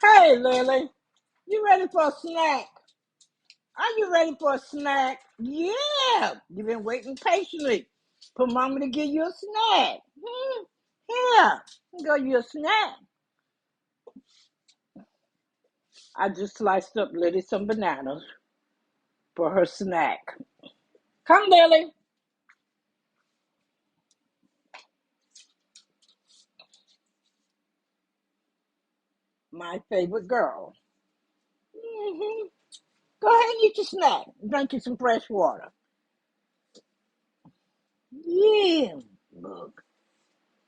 Hey, Lily, you ready for a snack? Are you ready for a snack? Yeah, you've been waiting patiently for Mama to give you a snack. Here, go you a snack. I just sliced up Lily some bananas for her snack. Come, Lily. My favorite girl. hmm Go ahead and eat your snack. Drink you some fresh water. Yeah, look,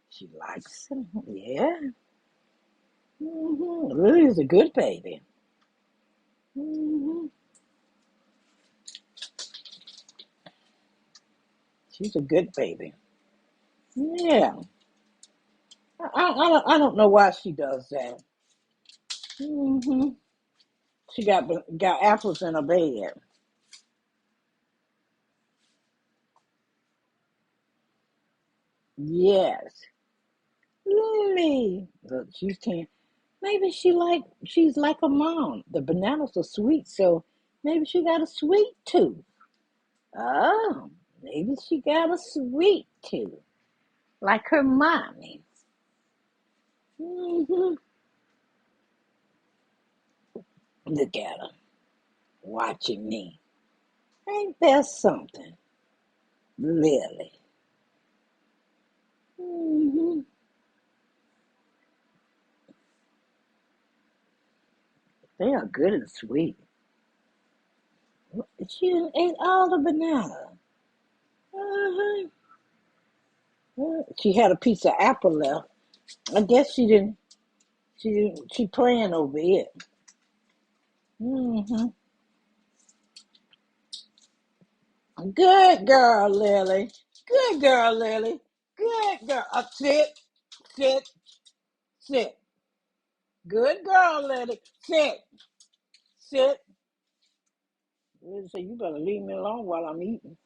she likes it. Yeah. Lily's a good baby. hmm She's a good baby. Yeah. I don't know why she does that. hmm She got apples in her bed. Yes. Lily. Look, she's 10. Maybe she's like a mom. The bananas are sweet, so maybe she got a sweet tooth. Oh, maybe she got a sweet tooth. Like her mommy. hmm Look at her watching me. Ain't that something? Lily. hmm They are good and sweet. She done ate all the banana. Uh-huh. She had a piece of apple left. I guess she didn't. She didn't. She playing over it. hmm Good girl, Lily. Good girl, Lily. Good girl. Sit, sit, sit. Good girl, Lily. Sit, sit. Lily said, "You better leave me alone while I'm eating."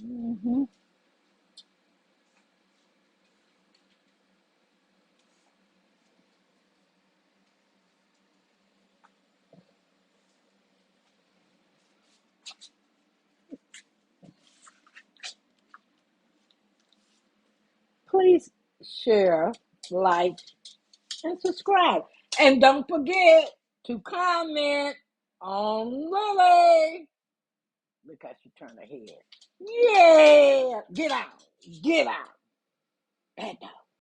hmm Please share, like, and subscribe. And don't forget to comment on Lily. Look how she turned her head. Yeah. Get out. Get out. Bad dog.